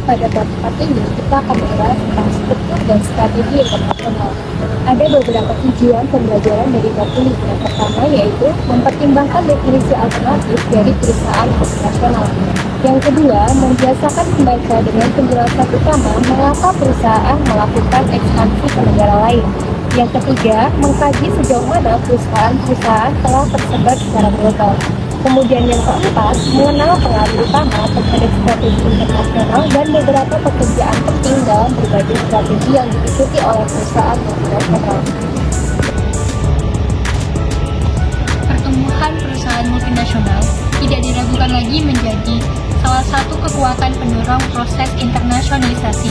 Pada bab 4 ini kita akan membahas tentang struktur dan strategi internasional. Ada beberapa tujuan pembelajaran dari bab ini. Yang pertama yaitu mempertimbangkan definisi alternatif dari perusahaan multinasional. Yang kedua, membiasakan membaca dengan penjelasan utama mengapa perusahaan melakukan ekspansi ke negara lain. Yang ketiga, mengkaji sejauh mana perusahaan-perusahaan telah tersebar secara global. Kemudian yang keempat, mengenal pengaruh utama terhadap strategi internasional dan beberapa pekerjaan penting dalam berbagai strategi yang diikuti oleh perusahaan multinasional. Pertumbuhan perusahaan multinasional tidak diragukan lagi menjadi salah satu kekuatan pendorong proses internasionalisasi.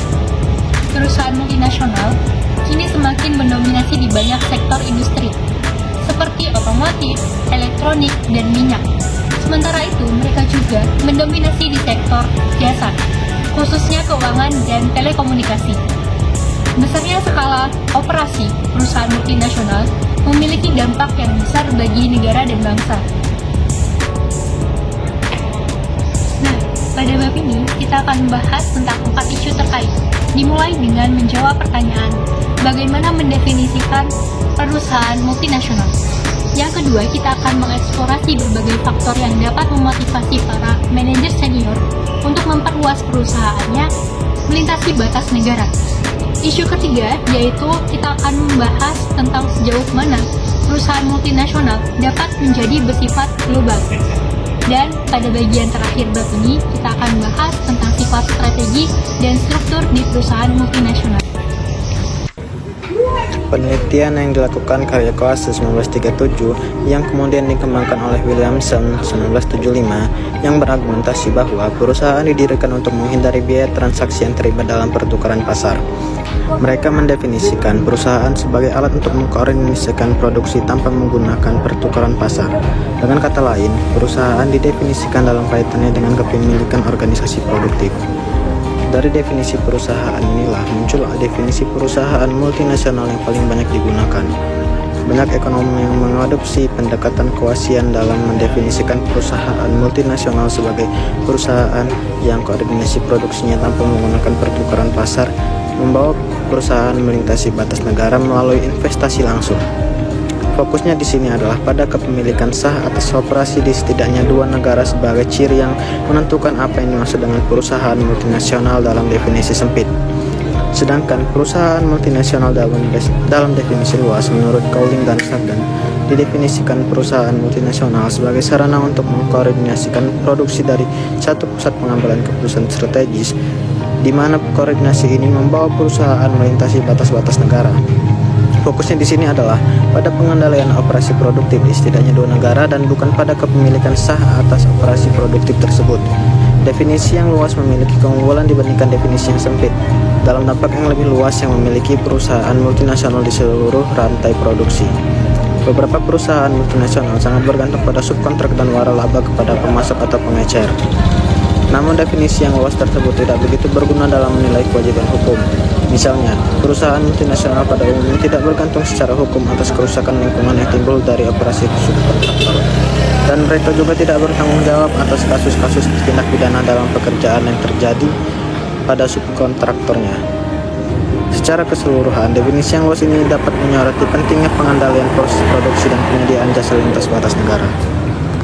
Perusahaan multinasional kini semakin mendominasi di banyak sektor industri, seperti otomotif, elektronik, dan minyak. Sementara itu, mereka juga mendominasi di sektor jasa, khususnya keuangan dan telekomunikasi. Besarnya skala operasi perusahaan multinasional memiliki dampak yang besar bagi negara dan bangsa. Nah, pada bab ini kita akan membahas tentang 4 isu terkait, dimulai dengan menjawab pertanyaan, bagaimana mendefinisikan perusahaan multinasional. Yang kedua, kita akan mengeksplorasi berbagai faktor yang dapat memotivasi para manajer senior untuk memperluas perusahaannya melintasi batas negara. Isu ketiga, yaitu kita akan membahas tentang sejauh mana perusahaan multinasional dapat menjadi bersifat global. Dan pada bagian terakhir bab ini, kita akan membahas tentang sifat strategi dan struktur di perusahaan multinasional. Penelitian yang dilakukan karya Coase 1937 yang kemudian dikembangkan oleh Williamson 1975 yang berargumentasi bahwa perusahaan didirikan untuk menghindari biaya transaksi yang terlibat dalam pertukaran pasar. Mereka mendefinisikan perusahaan sebagai alat untuk mengkoordinasikan produksi tanpa menggunakan pertukaran pasar. Dengan kata lain, perusahaan didefinisikan dalam kaitannya dengan kepemilikan organisasi produktif. Dari definisi perusahaan inilah muncul definisi perusahaan multinasional yang paling banyak digunakan. Banyak ekonom yang mengadopsi pendekatan Coasian dalam mendefinisikan perusahaan multinasional sebagai perusahaan yang koordinasi produksinya tanpa menggunakan pertukaran pasar, membawa perusahaan melintasi batas negara melalui investasi langsung. Fokusnya di sini adalah pada kepemilikan sah atas operasi di setidaknya 2 negara sebagai ciri yang menentukan apa yang dimaksud dengan perusahaan multinasional dalam definisi sempit. Sedangkan perusahaan multinasional dalam definisi luas menurut Cowling dan Sardan didefinisikan perusahaan multinasional sebagai sarana untuk mengkoordinasikan produksi dari satu pusat pengambilan keputusan strategis, di mana koordinasi ini membawa perusahaan melintasi batas-batas negara. Fokusnya di sini adalah pada pengendalian operasi produktif di setidaknya 2 negara dan bukan pada kepemilikan sah atas operasi produktif tersebut. Definisi yang luas memiliki keunggulan dibandingkan definisi yang sempit dalam dampak yang lebih luas yang memiliki perusahaan multinasional di seluruh rantai produksi. Beberapa perusahaan multinasional sangat bergantung pada subkontrak dan waralaba kepada pemasok atau pengecer. Namun definisi yang luas tersebut tidak begitu berguna dalam menilai kewajiban hukum. Misalnya, perusahaan multinasional pada umumnya tidak bergantung secara hukum atas kerusakan lingkungan yang timbul dari operasi subkontraktor. Dan mereka juga tidak bertanggung jawab atas kasus-kasus tindak pidana dalam pekerjaan yang terjadi pada subkontraktornya. Secara keseluruhan, definisi yang luas ini dapat menyoroti pentingnya pengendalian proses produksi dan penyediaan jasa lintas batas negara.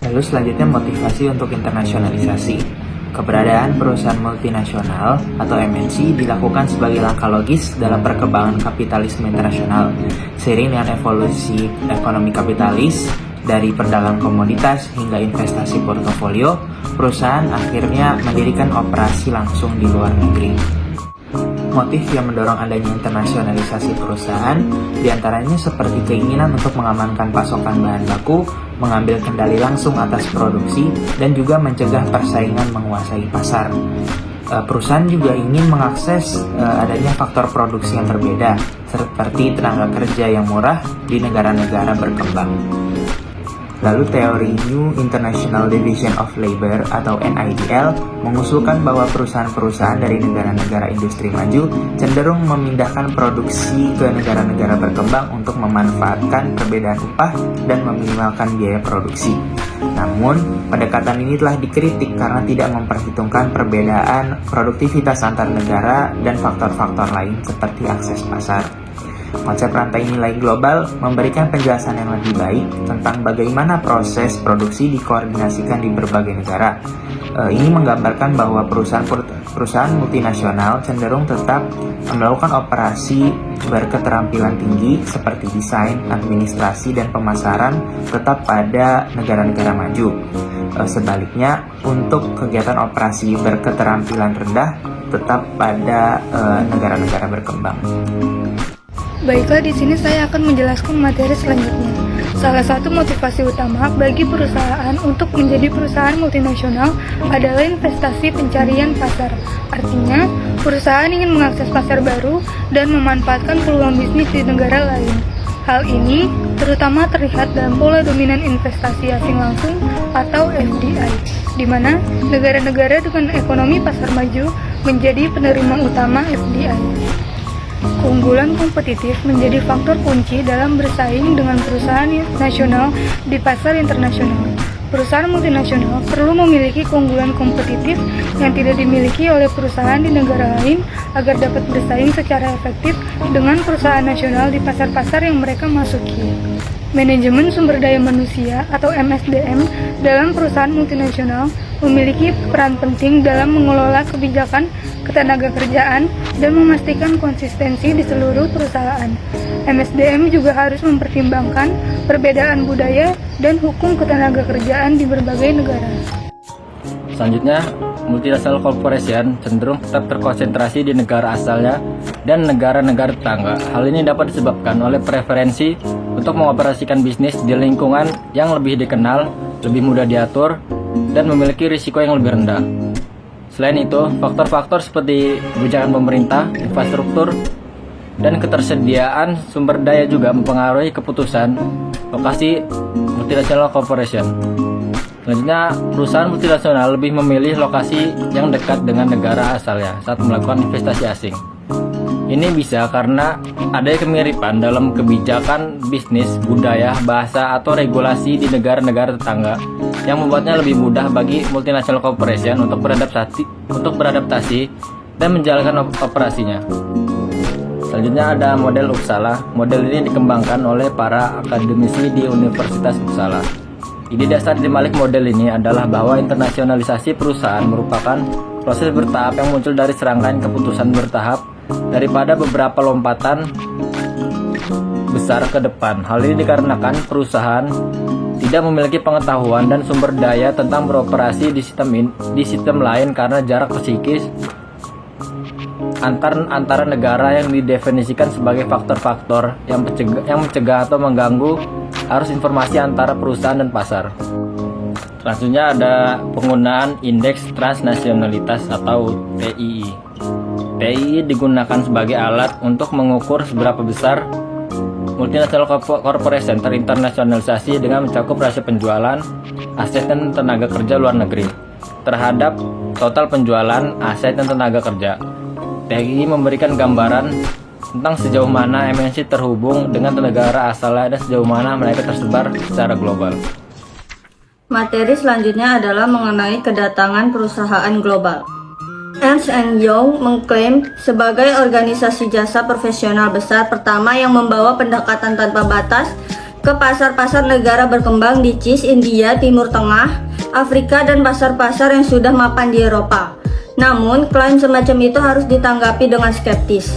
Lalu selanjutnya motivasi untuk internasionalisasi. Keberadaan perusahaan multinasional atau MNC dilakukan sebagai langkah logis dalam perkembangan kapitalisme internasional. Seiring dengan evolusi ekonomi kapitalis, dari perdagangan komoditas hingga investasi portofolio, perusahaan akhirnya mendirikan operasi langsung di luar negeri. Motif yang mendorong adanya internasionalisasi perusahaan diantaranya seperti keinginan untuk mengamankan pasokan bahan baku, mengambil kendali langsung atas produksi, dan juga mencegah persaingan menguasai pasar. Perusahaan juga ingin mengakses adanya faktor produksi yang berbeda, seperti tenaga kerja yang murah di negara-negara berkembang. Lalu teori New International Division of Labor atau NIDL mengusulkan bahwa perusahaan-perusahaan dari negara-negara industri maju cenderung memindahkan produksi ke negara-negara berkembang untuk memanfaatkan perbedaan upah dan meminimalkan biaya produksi. Namun, pendekatan ini telah dikritik karena tidak memperhitungkan perbedaan produktivitas antar negara dan faktor-faktor lain seperti akses pasar. Konsep rantai nilai global memberikan penjelasan yang lebih baik tentang bagaimana proses produksi dikoordinasikan di berbagai negara. Ini menggambarkan bahwa perusahaan multinasional cenderung tetap melakukan operasi berketerampilan tinggi seperti desain, administrasi, dan pemasaran tetap pada negara-negara maju. Sebaliknya, untuk kegiatan operasi berketerampilan rendah tetap pada negara-negara berkembang. Baiklah, di sini saya akan menjelaskan materi selanjutnya. Salah satu motivasi utama bagi perusahaan untuk menjadi perusahaan multinasional adalah investasi pencarian pasar. Artinya, perusahaan ingin mengakses pasar baru dan memanfaatkan peluang bisnis di negara lain. Hal ini terutama terlihat dalam pola dominan investasi asing langsung atau FDI, di mana negara-negara dengan ekonomi pasar maju menjadi penerima utama FDI. Keunggulan kompetitif menjadi faktor kunci dalam bersaing dengan perusahaan nasional di pasar internasional. Perusahaan multinasional perlu memiliki keunggulan kompetitif yang tidak dimiliki oleh perusahaan di negara lain agar dapat bersaing secara efektif dengan perusahaan nasional di pasar-pasar yang mereka masuki. Manajemen sumber daya manusia atau MSDM dalam perusahaan multinasional memiliki peran penting dalam mengelola kebijakan ketenagakerjaan dan memastikan konsistensi di seluruh perusahaan. MSDM juga harus mempertimbangkan perbedaan budaya dan hukum ketenagakerjaan di berbagai negara. Selanjutnya, multinational corporation cenderung tetap terkonsentrasi di negara asalnya dan negara-negara tetangga. Hal ini dapat disebabkan oleh preferensi untuk mengoperasikan bisnis di lingkungan yang lebih dikenal, lebih mudah diatur, dan memiliki risiko yang lebih rendah. Selain itu, faktor-faktor seperti kebijakan pemerintah, infrastruktur, dan ketersediaan sumber daya juga mempengaruhi keputusan lokasi multinational corporation. Selanjutnya, perusahaan multinasional lebih memilih lokasi yang dekat dengan negara asalnya saat melakukan investasi asing. Ini bisa karena ada kemiripan dalam kebijakan bisnis, budaya, bahasa, atau regulasi di negara-negara tetangga yang membuatnya lebih mudah bagi multinational corporation untuk beradaptasi dan menjalankan operasinya. Selanjutnya ada model Uppsala. Model ini dikembangkan oleh para akademisi di Universitas Uppsala. Ide dasar di balik model ini adalah bahwa internasionalisasi perusahaan merupakan proses bertahap yang muncul dari serangkaian keputusan bertahap daripada beberapa lompatan besar ke depan. Hal ini dikarenakan perusahaan tidak memiliki pengetahuan dan sumber daya tentang beroperasi di sistem lain karena jarak psikis antara negara yang didefinisikan sebagai faktor-faktor yang mencegah atau mengganggu arus informasi antara perusahaan dan pasar. Selanjutnya ada penggunaan indeks transnasionalitas atau TII. TII digunakan sebagai alat untuk mengukur seberapa besar multinational corporation terinternasionalisasi dengan mencakup rasio penjualan, aset dan tenaga kerja luar negeri terhadap total penjualan, aset dan tenaga kerja. TII memberikan gambaran tentang sejauh mana MNC terhubung dengan negara asalnya dan sejauh mana mereka tersebar secara global. Materi selanjutnya adalah mengenai kedatangan perusahaan global. Ernst & Young mengklaim sebagai organisasi jasa profesional besar pertama yang membawa pendekatan tanpa batas ke pasar-pasar negara berkembang di CIS, India, Timur Tengah, Afrika, dan pasar-pasar yang sudah mapan di Eropa. Namun, klaim semacam itu harus ditanggapi dengan skeptis.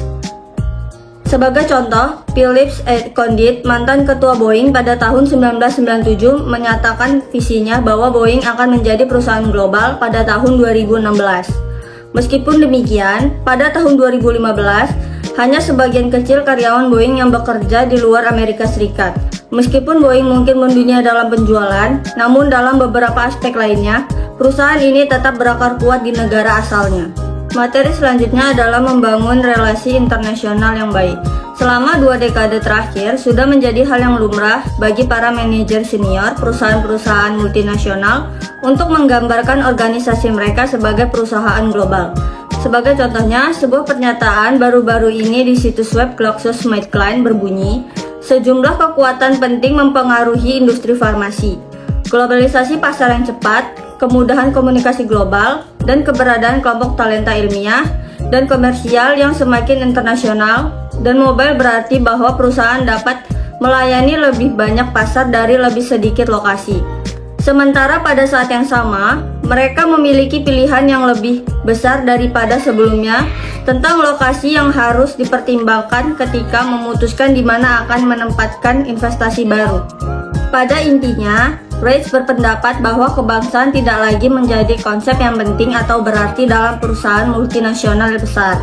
Sebagai contoh, Philips Condit, mantan ketua Boeing pada tahun 1997, menyatakan visinya bahwa Boeing akan menjadi perusahaan global pada tahun 2016. Meskipun demikian, pada tahun 2015, hanya sebagian kecil karyawan Boeing yang bekerja di luar Amerika Serikat. Meskipun Boeing mungkin mendunia dalam penjualan, namun dalam beberapa aspek lainnya, perusahaan ini tetap berakar kuat di negara asalnya. Materi selanjutnya adalah membangun relasi internasional yang baik. Selama 2 dekade terakhir, sudah menjadi hal yang lumrah bagi para manajer senior perusahaan-perusahaan multinasional untuk menggambarkan organisasi mereka sebagai perusahaan global. Sebagai contohnya, sebuah pernyataan baru-baru ini di situs web GlaxoSmithKline berbunyi, sejumlah kekuatan penting mempengaruhi industri farmasi. Globalisasi pasar yang cepat, kemudahan komunikasi global, dan keberadaan kelompok talenta ilmiah dan komersial yang semakin internasional, dan mobile berarti bahwa perusahaan dapat melayani lebih banyak pasar dari lebih sedikit lokasi. Sementara pada saat yang sama, mereka memiliki pilihan yang lebih besar daripada sebelumnya tentang lokasi yang harus dipertimbangkan ketika memutuskan di mana akan menempatkan investasi baru. Pada intinya, Reich berpendapat bahwa kebangsaan tidak lagi menjadi konsep yang penting atau berarti dalam perusahaan multinasional besar.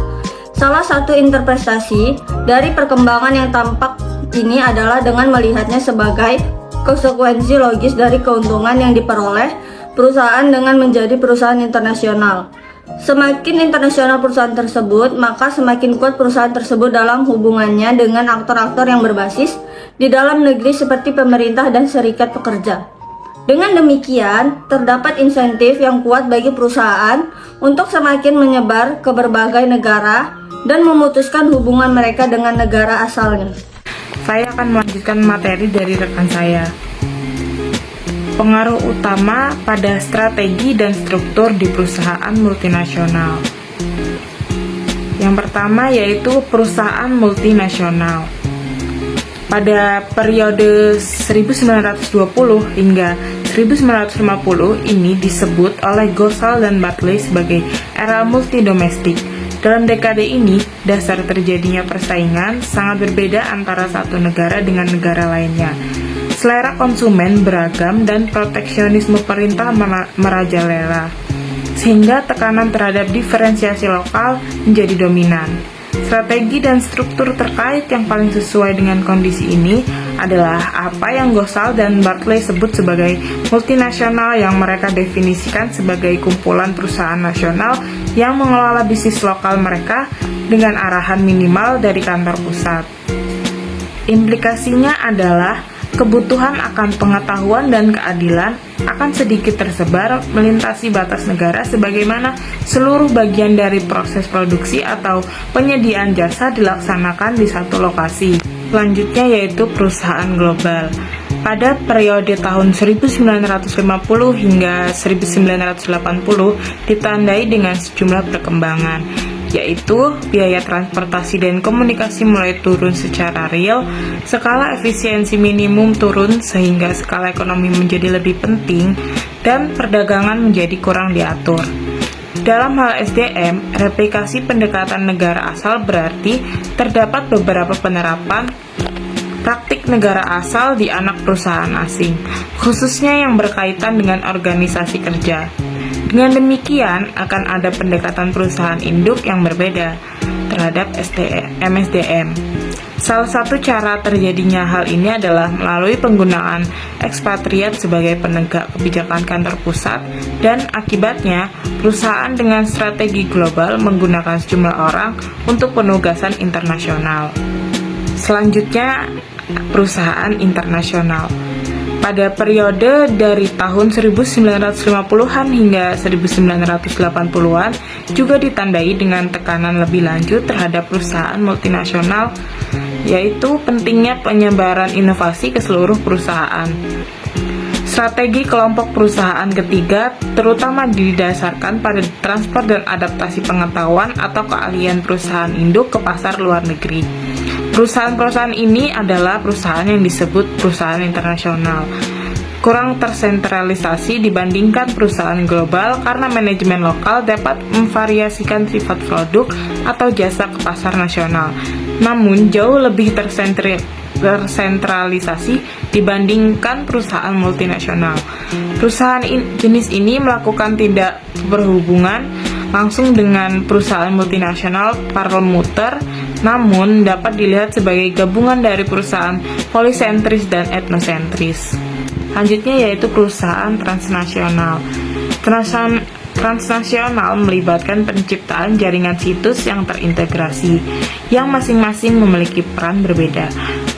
Salah satu interpretasi dari perkembangan yang tampak ini adalah dengan melihatnya sebagai konsekuensi logis dari keuntungan yang diperoleh perusahaan dengan menjadi perusahaan internasional. Semakin internasional perusahaan tersebut, maka semakin kuat perusahaan tersebut dalam hubungannya dengan aktor-aktor yang berbasis di dalam negeri seperti pemerintah dan serikat pekerja. Dengan demikian, terdapat insentif yang kuat bagi perusahaan untuk semakin menyebar ke berbagai negara dan memutuskan hubungan mereka dengan negara asalnya. Saya akan melanjutkan materi dari rekan saya. Pengaruh utama pada strategi dan struktur di perusahaan multinasional. Yang pertama yaitu perusahaan multinasional. Pada periode 1920 hingga 1950 ini disebut oleh Gosal dan Bartley sebagai era multidomestik. Dalam dekade ini, dasar terjadinya persaingan sangat berbeda antara satu negara dengan negara lainnya. Selera konsumen beragam dan proteksionisme perintah merajalela, sehingga tekanan terhadap diferensiasi lokal menjadi dominan. Strategi dan struktur terkait yang paling sesuai dengan kondisi ini adalah apa yang Gosal dan Bartley sebut sebagai multinasional, yang mereka definisikan sebagai kumpulan perusahaan nasional yang mengelola bisnis lokal mereka dengan arahan minimal dari kantor pusat. Implikasinya adalah kebutuhan akan pengetahuan dan keadilan akan sedikit tersebar melintasi batas negara, sebagaimana seluruh bagian dari proses produksi atau penyediaan jasa dilaksanakan di satu lokasi. Selanjutnya yaitu perusahaan global. Pada periode tahun 1950 hingga 1980 ditandai dengan sejumlah perkembangan, yaitu biaya transportasi dan komunikasi mulai turun secara real, skala efisiensi minimum turun sehingga skala ekonomi menjadi lebih penting, dan perdagangan menjadi kurang diatur. Dalam hal SDM, replikasi pendekatan negara asal berarti terdapat beberapa penerapan praktik negara asal di anak perusahaan asing, khususnya yang berkaitan dengan organisasi kerja. Dengan demikian, akan ada pendekatan perusahaan induk yang berbeda terhadap MSDM. Salah satu cara terjadinya hal ini adalah melalui penggunaan ekspatriat sebagai penegak kebijakan kantor pusat, dan akibatnya perusahaan dengan strategi global menggunakan sejumlah orang untuk penugasan internasional. Selanjutnya, perusahaan internasional. Pada periode dari tahun 1950-an hingga 1980-an juga ditandai dengan tekanan lebih lanjut terhadap perusahaan multinasional, yaitu pentingnya penyebaran inovasi ke seluruh perusahaan. Strategi kelompok perusahaan ketiga terutama didasarkan pada transfer dan adaptasi pengetahuan atau keahlian perusahaan induk ke pasar luar negeri. Perusahaan-perusahaan ini adalah perusahaan yang disebut perusahaan internasional. Kurang tersentralisasi dibandingkan perusahaan global karena manajemen lokal dapat memvariasikan sifat produk atau jasa ke pasar nasional, namun jauh lebih tersentralisasi dibandingkan perusahaan multinasional. Perusahaan jenis ini melakukan tidak berhubungan langsung dengan perusahaan multinasional parlemuter, namun dapat dilihat sebagai gabungan dari perusahaan polisentris dan etnosentris. Selanjutnya yaitu perusahaan transnasional. transnasional melibatkan penciptaan jaringan situs yang terintegrasi, yang masing-masing memiliki peran berbeda.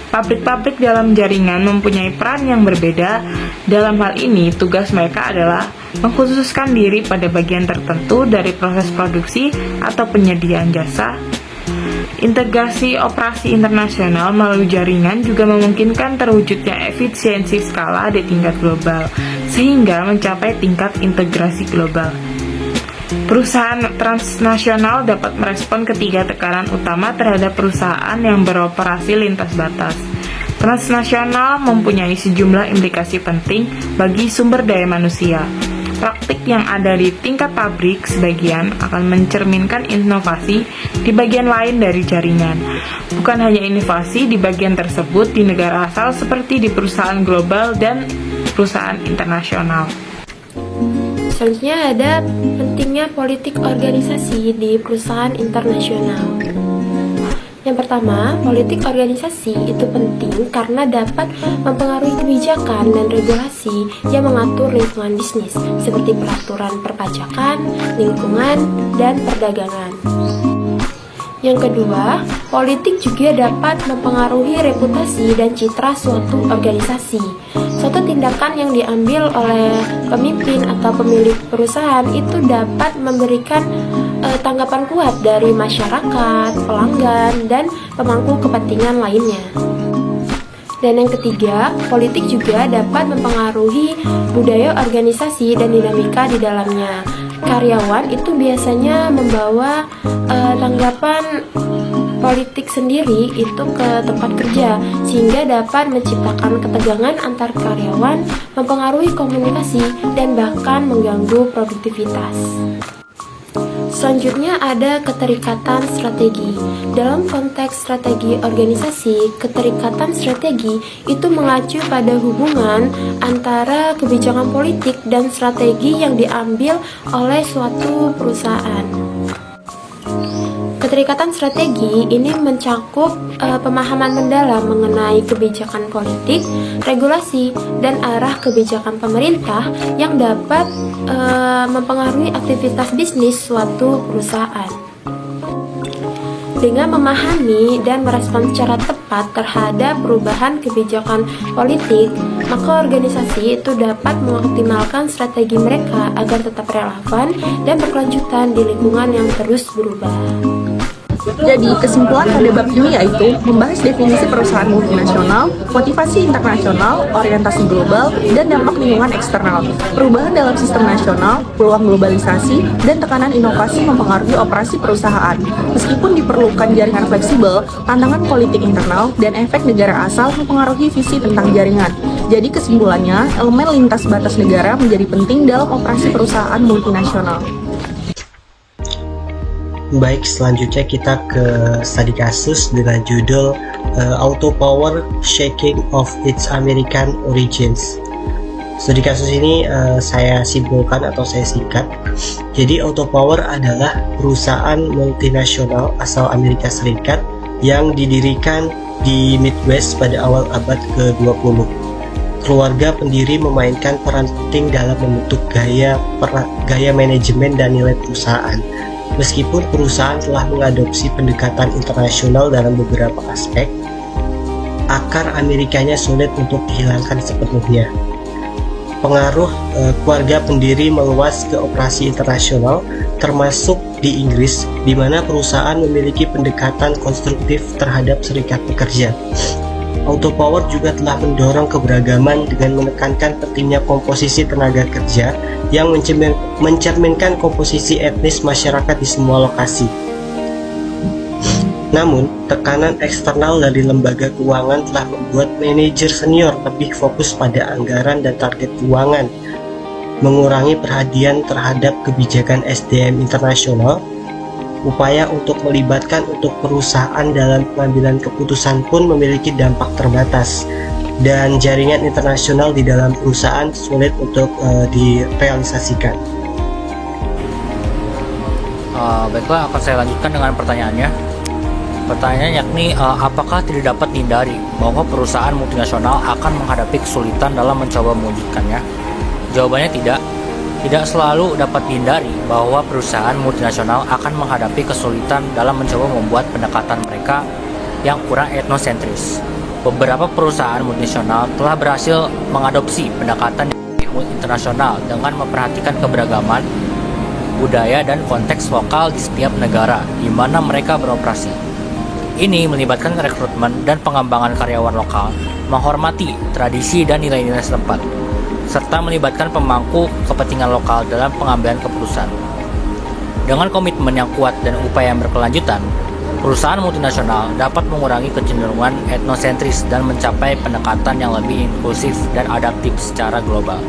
Pabrik-pabrik dalam jaringan mempunyai peran yang berbeda. Dalam hal ini, tugas mereka adalah mengkhususkan diri pada bagian tertentu dari proses produksi atau penyediaan jasa. Integrasi operasi internasional melalui jaringan juga memungkinkan terwujudnya efisiensi skala di tingkat global, sehingga mencapai tingkat integrasi global. Perusahaan transnasional dapat merespon ketiga tekanan utama terhadap perusahaan yang beroperasi lintas batas. Transnasional mempunyai sejumlah implikasi penting bagi sumber daya manusia. Praktik yang ada di tingkat pabrik sebagian akan mencerminkan inovasi di bagian lain dari jaringan. Bukan hanya inovasi di bagian tersebut di negara asal seperti di perusahaan global dan perusahaan internasional. Selanjutnya ada pentingnya politik organisasi di perusahaan internasional. Yang pertama, politik organisasi itu penting karena dapat mempengaruhi kebijakan dan regulasi yang mengatur lingkungan bisnis, seperti peraturan perpajakan, lingkungan, dan perdagangan. Yang kedua, politik juga dapat mempengaruhi reputasi dan citra suatu organisasi. Suatu tindakan yang diambil oleh pemimpin atau pemilik perusahaan itu dapat memberikan tanggapan kuat dari masyarakat, pelanggan, dan pemangku kepentingan lainnya. Dan yang ketiga, politik juga dapat mempengaruhi budaya organisasi dan dinamika di dalamnya. Karyawan itu biasanya membawa tanggapan politik sendiri itu ke tempat kerja, sehingga dapat menciptakan ketegangan antar karyawan, mempengaruhi komunikasi, dan bahkan mengganggu produktivitas. Selanjutnya ada keterikatan strategi. Dalam konteks strategi organisasi, keterikatan strategi itu mengacu pada hubungan antara kebijakan politik dan strategi yang diambil oleh suatu perusahaan. Keterikatan strategi ini mencakup pemahaman mendalam mengenai kebijakan politik, regulasi, dan arah kebijakan pemerintah yang dapat mempengaruhi aktivitas bisnis suatu perusahaan. Dengan memahami dan merespons secara tepat terhadap perubahan kebijakan politik, maka organisasi itu dapat mengoptimalkan strategi mereka agar tetap relevan dan berkelanjutan di lingkungan yang terus berubah. Jadi kesimpulan pada bab ini yaitu membahas definisi perusahaan multinasional, motivasi internasional, orientasi global, dan dampak lingkungan eksternal, perubahan dalam sistem nasional, peluang globalisasi, dan tekanan inovasi mempengaruhi operasi perusahaan. Meskipun diperlukan jaringan fleksibel, tantangan politik internal, dan efek negara asal mempengaruhi visi tentang jaringan. Jadi kesimpulannya, elemen lintas batas negara menjadi penting dalam operasi perusahaan multinasional. Baik, selanjutnya kita ke studi kasus dengan judul Auto Power Shaking of its American Origins. Studi kasus ini saya simpulkan atau saya singkat. Jadi Auto Power adalah perusahaan multinasional asal Amerika Serikat yang didirikan di Midwest pada awal abad ke-20. Keluarga pendiri memainkan peran penting dalam membentuk gaya manajemen dan nilai perusahaan. Meskipun perusahaan telah mengadopsi pendekatan internasional dalam beberapa aspek, akar Amerikanya sulit untuk dihilangkan sepenuhnya. Pengaruh keluarga pendiri meluas ke operasi internasional, termasuk di Inggris, di mana perusahaan memiliki pendekatan konstruktif terhadap serikat pekerja. Auto Power juga telah mendorong keberagaman dengan menekankan pentingnya komposisi tenaga kerja yang mencerminkan komposisi etnis masyarakat di semua lokasi. Namun, tekanan eksternal dari lembaga keuangan telah membuat manajer senior lebih fokus pada anggaran dan target keuangan, mengurangi perhatian terhadap kebijakan SDM internasional. Upaya untuk melibatkan untuk perusahaan dalam pengambilan keputusan pun memiliki dampak terbatas, dan jaringan internasional di dalam perusahaan sulit untuk direalisasikan. Baiklah, akan saya lanjutkan dengan pertanyaannya. Pertanyaannya yakni apakah tidak dapat dihindari bahwa perusahaan multinasional akan menghadapi kesulitan dalam mencoba mewujudkannya? Jawabannya tidak. Tidak selalu dapat dihindari bahwa perusahaan multinasional akan menghadapi kesulitan dalam mencoba membuat pendekatan mereka yang kurang etnosentris. Beberapa perusahaan multinasional telah berhasil mengadopsi pendekatan internasional dengan memperhatikan keberagaman budaya dan konteks lokal di setiap negara di mana mereka beroperasi. Ini melibatkan rekrutmen dan pengembangan karyawan lokal, menghormati tradisi dan nilai-nilai setempat, serta melibatkan pemangku kepentingan lokal dalam pengambilan keputusan. Dengan komitmen yang kuat dan upaya yang berkelanjutan, perusahaan multinasional dapat mengurangi kecenderungan etnosentris dan mencapai pendekatan yang lebih inklusif dan adaptif secara global.